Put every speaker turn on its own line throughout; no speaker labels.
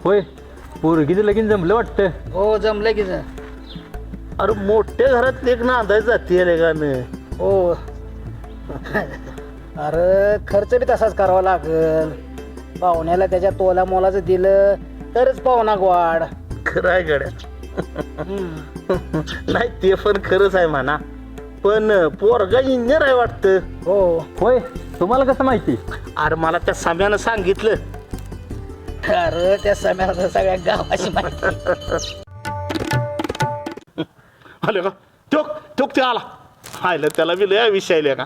होय पोरगीचं लगीन जमलं वाटतं.
हो जमलं की जा.
अरे मोठ्या घरात एक नांदाय जाते गाणं.
हो अरे खर्च बी तसाच करावा लागल. पाहुण्याला त्याच्या तोला मोलाचं दिलं तरच पाहुणा गोड.
खरं आहे गड्या. नाही ते पण खरंच आहे म्हणा, पण पोरगा इंजिनियर आहे वाटतं.
हो
होय तुम्हाला कसं माहिती?
अरे मला त्या साम्यानं सांगितलं.
अरे त्या सम्याला सगळ्या गावाची माहिती.
आले का टोक टोक ते आला. आयलं त्याला बी लय विषय का.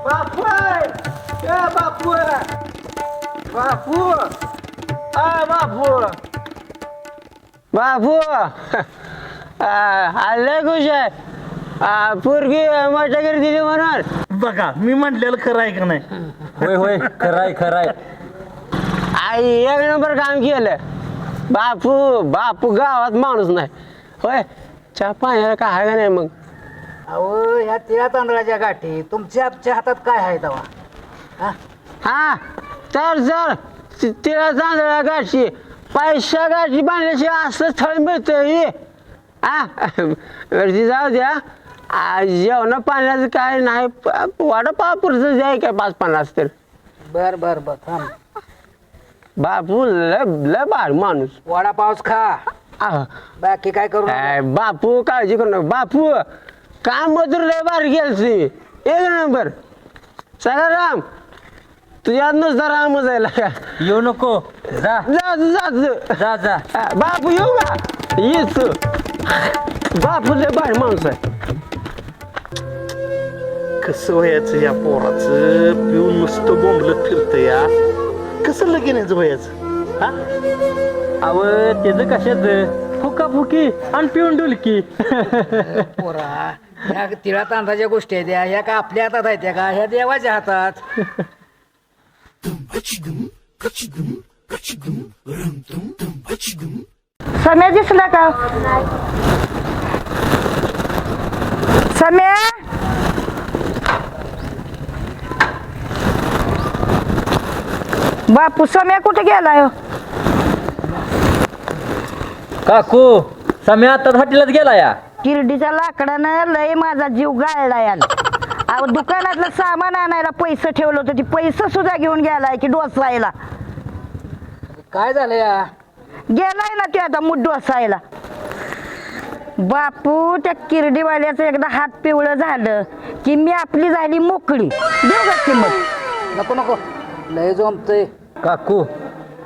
बापू बापू बापू बापू बापू आले खुश आहे. पोरगी माझ्या घरी दिली म्हणून.
बघा मी म्हटलेलं खरं आहे का नाही.
होय होय खराय खराय.
आई एक नंबर काम केलं. बापू बापू गावात माणूस नाही. होय चहा पाण्याला काय आहे का नाही मग? अहो ह्या तिळा तांदळाच्या गाठी तुमच्या हातात काय आहे तेव्हा? हा तर जर तिळा तांदळा गाठी पैसा गाठी बांधल्याशिवाय असं स्थळ मिळतं. जाऊ द्या. जेवणा पाण्याचं काय नाही. वडापावपुरचं जाय काय 5-50 तर. बर बर बर थांब. बापू लय बार माणूस. वडापावच खा बाकी काय करू. बापू काळजी करू नका. बापू काम मजूर लय बार गेल एक नंबर. चला राम तुझ्यात नुसता राम जायला का.
येऊ नको जा
जा जा
जा जा.
बापू येऊ का. येच बापू लय बार माणूस आहे.
कसं व्हायचं या पोराचं. पिऊन नुसतं बोंबलत फिरतं या. कसं लगीन यायचं व्हायचं. हा
अव त्याचं कशाच फुका फुकी आणि पिऊन डुलकी.
पोरा ह्या तिळा तांदळाच्या गोष्टी आहेत ह्या का आपल्या हातात आहेत का ह्या देवाच्या हातात.
सम्या दिसला का. सम्या बापू सम्या कुठे गेलाय.
काकू सम्या आता हॉटेलात गेला या.
किरडीच्या लाकडानं लय माझा जीव गाळला याला. अहो दुकानातलं सामान आणायला पैसे ठेवलं होतं ती पैसे सुद्धा घेऊन गेलाय की डोसायला.
काय झालं या.
गेलाय ना ते आता मूठ डोसायला. बापू त्या किरडीवाल्याचं एकदा हात पिवळं झालं की मी आपली झाली मोकळी. देऊ का किंमत.
नको नको लय जमतय.
काकू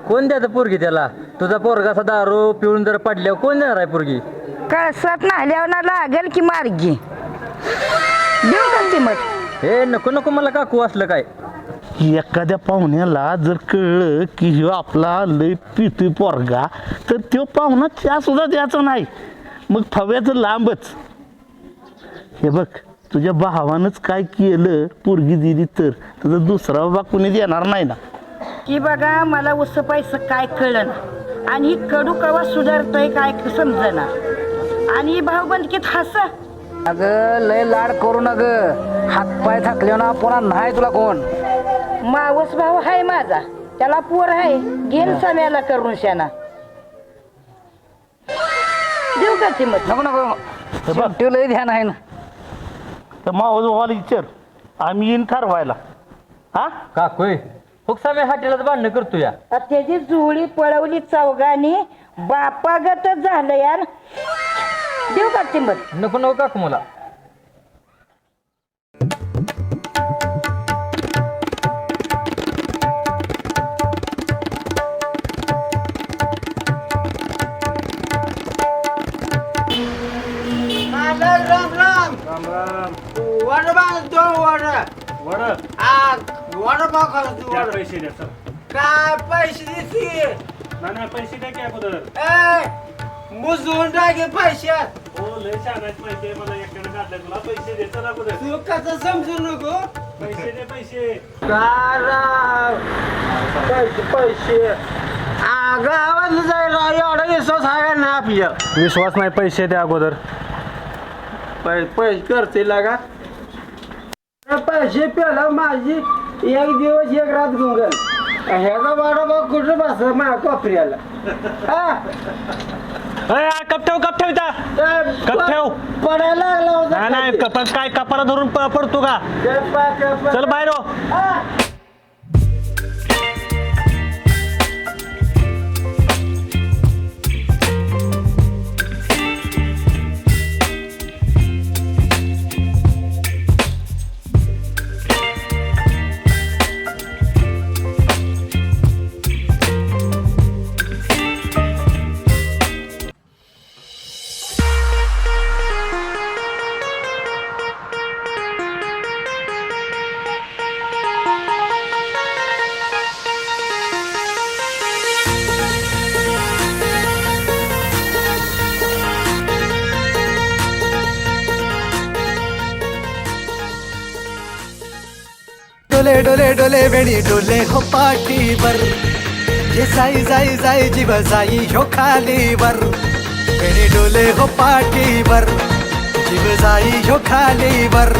कोण द्यायचं पोरगी त्याला. तुझा पोरगा असा दारू पिऊन जर पडल्यावर कोण देणार आहे पोरगी.
कळसात नाहल्यावर ना लागेल की मार्गी. देऊ का किंमत.
हे नको नको मला काकू असलं काय.
एखाद्या पाहुण्याला जर कळलं की ह्यो आपला लय पितोय पोरगा तर तो पाहुणा चहा सुद्धा द्यायचा नाही. मग फव्याचं लांबच. हे बघ तुझ्या भावानंच काय केलं पोरगी दिली तर तुझा दुसरा बाबा कोणी देणार नाही ना.
की बघा मला उस पैसे काय कळलं आणि ही कडू कवा सुधारतोय काय समजना. आणि ही भाऊबंदकीत हस.
अगं लय लाड करू न ग. हातपाय थकले ना पुन्हा नाही तुला कोण.
मावस भाऊ आहे माझा त्याला पोर आहे. घेन सम्याला करून शाना. देऊ का किंमत.
नको नको शेवटी लय ध्यान आहे ना.
तर मावस भावाला विचार आम्ही येईन ठरवायला. हा
काकू फक्त सम्या हॉटेलात भांडणं करतो या.
त्याची जुळी पळवली चौघांनी बापागतच झालं यार. देऊ का किंमत.
नको नको काकू मला.
राम राम राम राम. वड बांधतो वड वड वडापाव खातो.
पैसे द्या सर.
काय पैसे देते.
नाही पैसे द्या की अगोदर.
मुजून टाके पैशात
हो लय छान आहेत माहिती आहे मला एकट्याने काढलंय तुला पैसे दे चला कुठे
तू कसं समजू नको
पैसे दे पैसे
पैसे गावात जायला एवढा विश्वास आहे का नाही आपल्या
विश्वास नाही पैसे दे अगोदर
पैसे करते लागा पैसे पेला माझी एक दिवस एक रात गुंगल ह्याचा वाडा कुठं बस माझ्या कोपऱ्याला
कप ठेव इथं कप ठेव
पडायला लागला होता
नाही काय कपाला धरून पडतो का चल बाहेर हो.
डोले डोले डोले वेणी डोले हो पाठीवर ये जाई जाई जाई जीव जाई हो खालीवर वेणी डोले हो पाठीवर जीव जाई हो खालीवर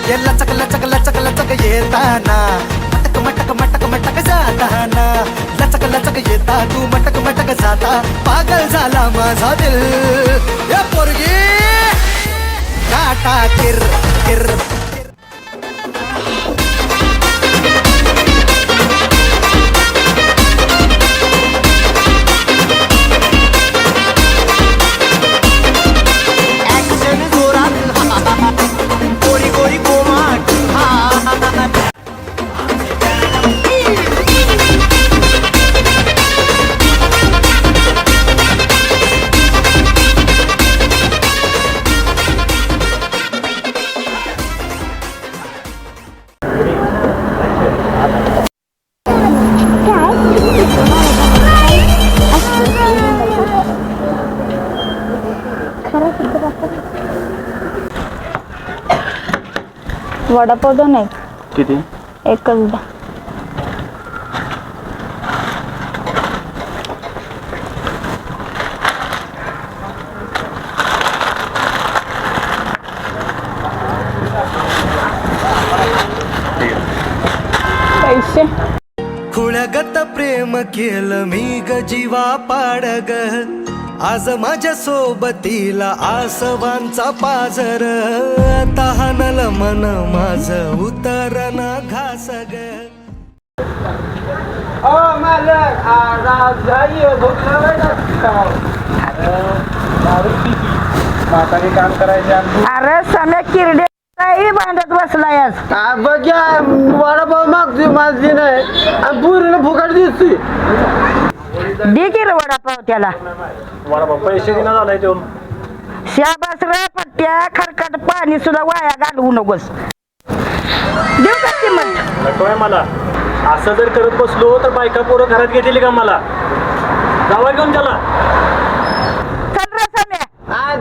ये लचक लचक लचक लचक येताना मटक मटक मटक मटक जाताना लचक लचक येता तू मटक मटक जाता पागल झाला माझा दिल या पोरगी काटा किर किर
वडापाव दोन आहेत
किती
एकच द्या. पैसे
खुळगत प्रेम केलं मी ग जीवा पाडग आज माझ्या सोबतीला आसवांचा पाझर तहानल मन माझ उतरन घास ग
मालक
म्हातारी काम करायचे
अरे सम्या किरडे काही बांधत बसलायस
बघ्या वडापाव मागतोय माझी नाही आणि पुरीला फुकट दिसतोय
दे की रे वडापाव त्याला
वडापाव पैसे दिना झालाय तो
शाबास रे पट्ट्या खरकट पाणी सुद्धा वाया घालवू नकोस देऊ का किंमत
नकोय मला असं जर करत बसलो तर बायका पोरं घरात घेतील का मला जावा घेऊन त्याला
चल रे सम्या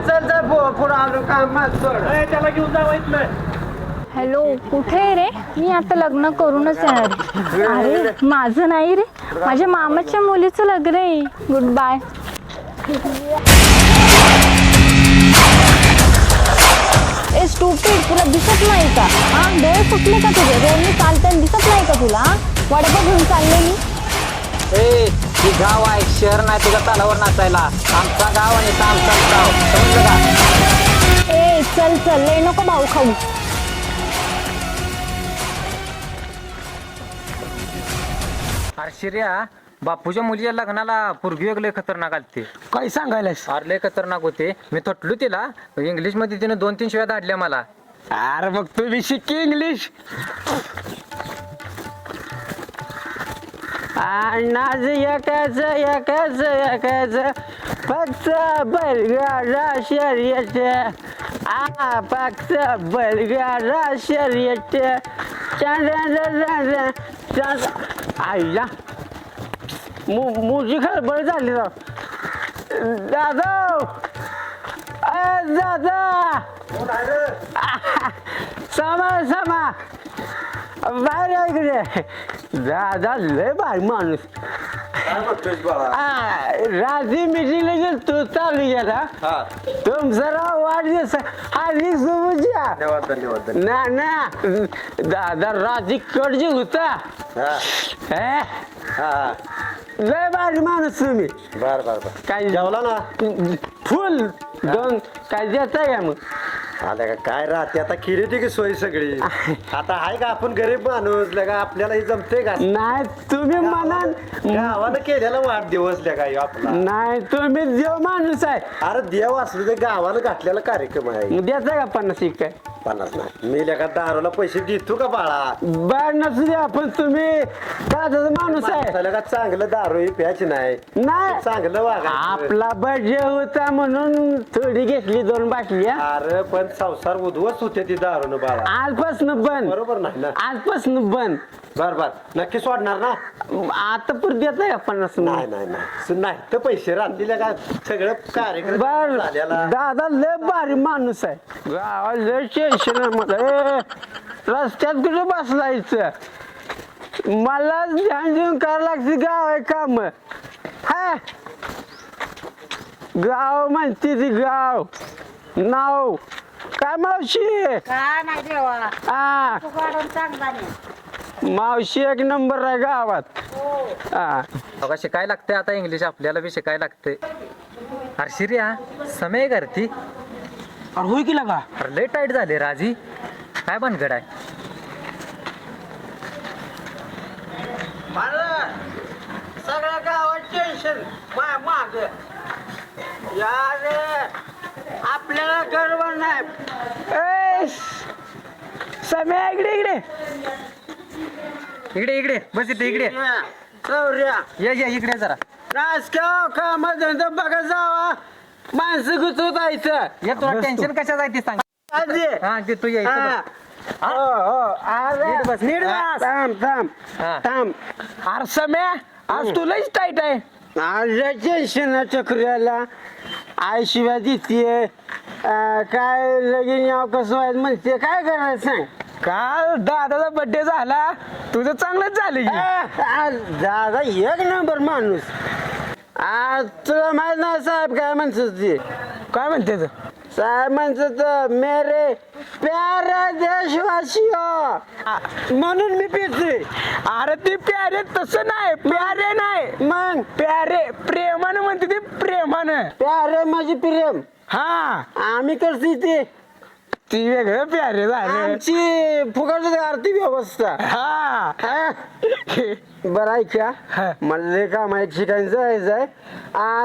चल चल पुढं आलो काम
त्याला घेऊन जावा इथलं
हॅलो कुठे आहे रे मी आता लग्न करूनच येणार आहे. अरे माझं नाही रे माझ्या मामाच्या मुलीचं लग्न आहे गुड बाय ए स्टूपिड तुला दिसत नाही का हा डोळे फुटले का तुझे रोडने चालताना दिसत नाही का तुला वडापाव घेऊन चालले मी
ही गाव आहे शहर नाही तुझ्या तालावर नाचायला आमचा गाव आणि आमचा गाव समजलं का
ए चल चल लय नको भाऊ खाऊ
अरे शिर्या बापूच्या मुलीच्या लग्नाला पोरगी एक लय खतरनाक आलती
काय सांगायलास
अरे लय खतरनाक होते मी थटलो तिला इंग्लिश मध्ये तिने 2-3 शिव्या धाडल्या मला
अरे मग तुम्ही शिक्की इंग्लिश नाच एकाच फक्त बैलगाडा शर्यत फक्त बैलगाडा शर्यत आईला मुजी खळबळ झाली राव दादा दादा सामा बाहेर या इकडे. दादा लय भारी माणूस. रात्री मिटिंगला गेलो तू चालू गेला तुमचा वाढदिवस हार्दिक शुभेच्छा. ना ना दादा रात्री कडजी होता. लय भारी माणूस तुम्ही.
बर बर बर
काय
जेवला ना
फुल दोन काय देताय का मग.
आल्या का काय राहते आता खिरी की सोय सगळी. आता आहे का आपण गरीब माणूस लगा आपल्याला हे जमते का.
नाही तुम्ही म्हणाल
गावानं केलेला वाढदिवस लगा ह्यो आपला.
नाही तुम्ही देव माणूस आहे.
अरे देव असलं ते गावानं घातलेला कार्यक्रम आहे.
देताय का 50 काय
50 नाही मी लगा दारूला पैसे देतो का बाळा.
बर नसू द्या पण तुम्ही दादाचा माणूस आहे.
माणसाला का चांगलं दारू ही प्यायची नाही
नाही
चांगलं वागा.
आपला बर्थडे होता म्हणून थोडी घेतली 2 बाटल्या.
अरे पण संसार उद्ध्वस्त होते ती दारूनं बाळा.
आजपासून बंद.
बरोबर नाही ना.
आजपासून बंद.
बर बर नक्की सोडणार ना.
आता पुढे देताय का 50.
नाही नाही नाही नाही तर पैसे राहतील का सगळं कार्यक्रम
बर
झालेला.
दादा लय भारी माणूस आहे. गावात लय टेन्शन आहे मला. रस्त्यात कुठे बसलायचं मला ध्यान देऊन करावं लागते. गाव आहे काम हा गाव म्हणते ती गाव नाव काय मावशी.
काय नाही देवा
हा
तू काढून चांगला नाही.
मावशी एक नंबर आहे गावात. हा
बघा शिकायला लागते आता इंग्लिश आपल्याला बी शिकायला लागते. अरे शिर्या समय करती.
अरे होय की लागा.
अरे लय टाईट झाले राजी काय बनगड आहे.
सगळ्या गावात टेन्शन माग यार आपल्याला गर्व नाही. समय इकडे इकडे
इकडे इकडे बस इथे इकडे
चौऱ्या
ये इकडे जरा.
नाचकाव काम धंदा बघा जावा माणसं गुतवतायचं.
ये तुला टेन्शन कशाचं आहे ते सांग. हा ते तू ये इथं बस. नीट बस, नीट बस.
थांब थांब
हा.
थांब. अरे सम्या आज तुलाच टाईट आहे. आज टेन्शन चक्रियाला आई शिवाय देते काय लगीन याव कसं व्हायचं म्हणते काय करायचं सांग.
काल दादाचा बर्थडे झाला तुझं चांगलंच झालं.
दादा एक नंबर माणूस. आज तुला माहित नाही साहेब काय म्हणतात ते.
काय म्हणते तू?
साहेब म्हणतात मेरे प्यारे देशवासी म्हणून मी पिते.
अरे ती प्यारे तसं नाही प्यारे नाही
मग
प्यारे प्रेमानं म्हणते ती प्रेमानं.
प्यारे माझी प्रेम
हा
आम्ही करते ते.
ती वेगळं प्यारे झालं.
आमची फुकट आरती व्यवस्था.
हा
बरं ऐका
हा.
मला लय काम आहे ठिकाणी जायचंय.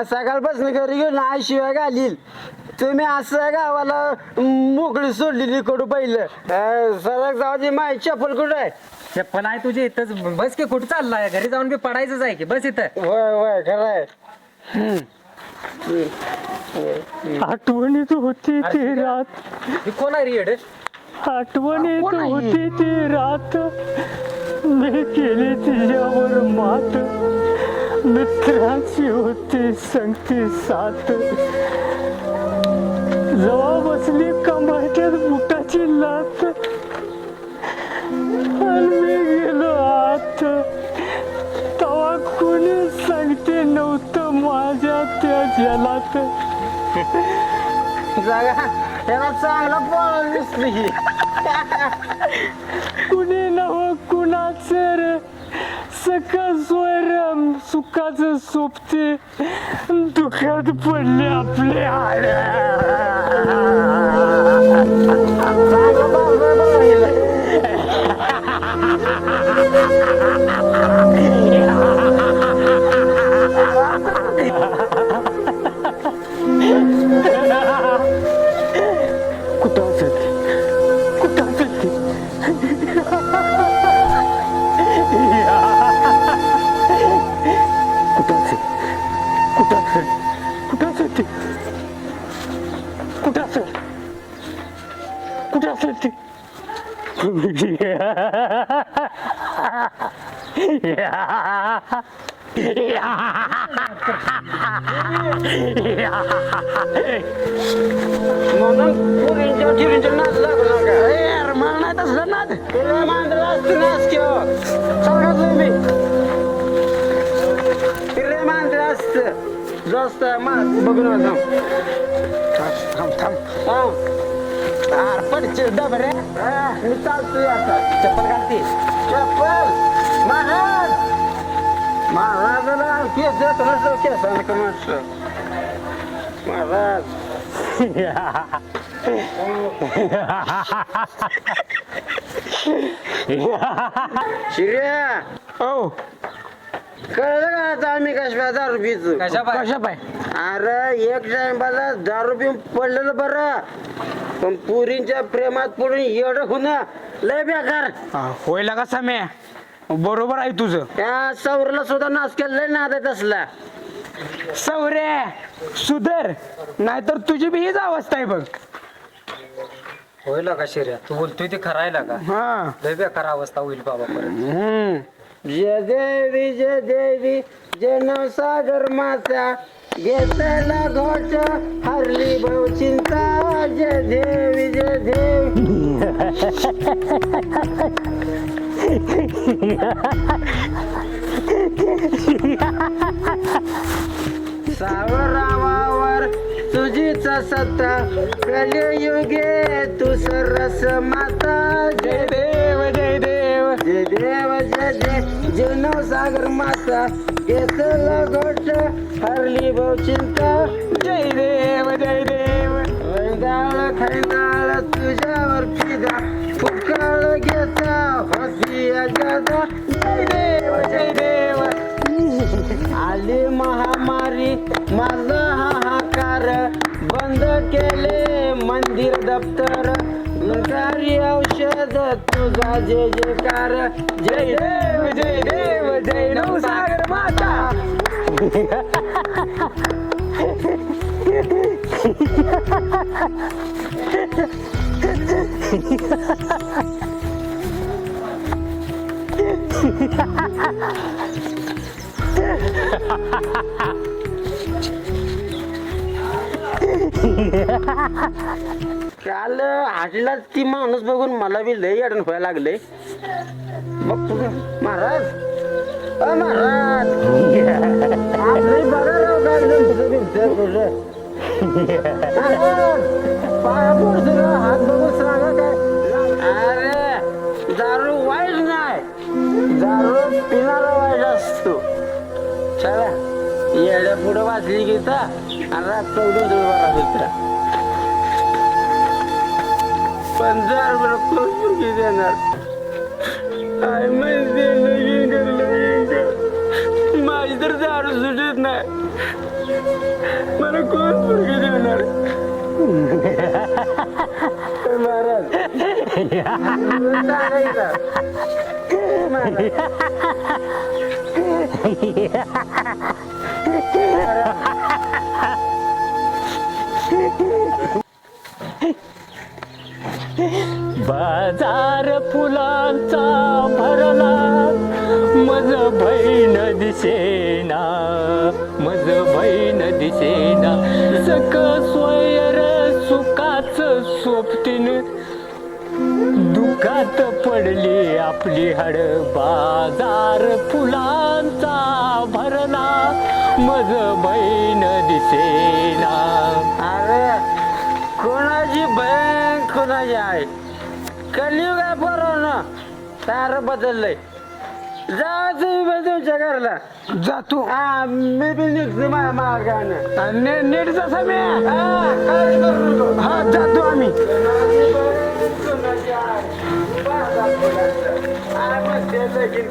सकाळपासून घरी घेऊन आई शिवाय घालील. तुम्ही असं गावाला मोकळी सोडलेली कडू पहिलं सरक जाऊ दे. माय चप्पल कुठं आहे.
चप्पल आहे तुझी इथंच बस की कुठं चाललाय घरी जाऊन बी पडायचंच आहे की बस इथं.
होय होय खरं आहे.
आठवणीत होती ती रात
ही कोण आहे रे येडे?
आठवणीत होती ती रात मी केली तिच्यावर मात मित्राची होती संगती साथ जवा बसली कमाट्यात बुटाची लात आणि मी गेलो आत तवा कोणी सांगते नव्हतं माझ्या त्या जलात
जागा त्याला चांगला पळ दिसली.
कुणी नव कुणाच रे सका स्वरम सुखाच सोबते दुःखात पडले आपले हाड कुठं असेल कुठं असेल ते कुठं असेल कुठं असेल कुठं असेल ते कुठं असेल कुठं असेल ते
म्हणून पुरींच्या ठिरींच्या नाच लागला का यार मला नाही तसलं नाच तुला मांडला असतं नाच किंवा सांगा तुम्ही तिला मांडलं असतं जास्त बघून थांब पडचे डबरे मी चालतोय आता चप्पल घालते चप्पल महाराज महाराजाला केस देत नसतो केसाने का नसतं महाराज शिर्या
हो
कळलं का आता आम्ही कशा दारू पितो
कशा पाय
अरे एक टाइमला दारू पिऊन पडलेलं बरं पण पुरींच्या प्रेमात पडून एवढं होणं लय बेकार
होईल का समय बरोबर आहे तुझं
त्या सौरला सुद्धा नाच केलेला ना आता तसला
सौरे सुधर नाहीतर तुझी बी हीच अवस्था आहे बघ
होईल का शिर्या तू बोलतोय ते खरायला का
हा
लय बेकार अवस्था होईल बाबा परत
जय देवी जय नवसागर माता घेतला घोट हरली भाऊ चिंता जय देवी जय देवी सावरावावर तुझीच सत्ता कलियुगे तू सरस माता जय देव जय देव जय देव जय देव जय नवसागर माता घेतला घोट हरली भाऊ चिंता जय देव जय देव खैंदाळ खैंदाळ तुझ्यावर फिदा फुकाळ घेता होती अजादा जय देव जय देव आली महामारी माझा हाहाकार बंद केले मंदिर दप्तर गुणकारी औषध तुझा जय जयकार जय देव जय देव जय नवसागर माता काल हाटला ती माणूस बघून मला बी लई अडण व्हायला लागले बघ तुझं महाराज महाराज आपले बघा राव काय तुझं बिमचं तुझं पाया पडतो हात बघून सांगा काय अरे दारू वाईट नाही दारू पिणारा वाईट असतो चला येड्या पुढं वाचली घेता आणि रात चौदा बरा मित्र 15 रुपये देणार काय माहिती लगीन कर माझी तर दारू सुटत नाही मला कोण पुरगी देणार महाराज
बाजार फुलांचा भरला मज बहीण दिसेना मज बहीण दिसेना सक सोयर सुखाच सोबतीन दुखात पडली आपली हाड बाजार फुलांचा भरला मज बहीण दिसेना
अरे कोणाची बहीण कोणाची आहे कलियुग आहे बरोबर सार बदललंय जा तुम्ही तुमच्या घरला
जातो
हा मी बी निघतो माझ्या मार्गानं
नीट जसा मी
काय करू नको.
हा जातो आम्ही
कोणाची बहीण कोणाची आहे. बस आपलं. काय म्हणते लगीन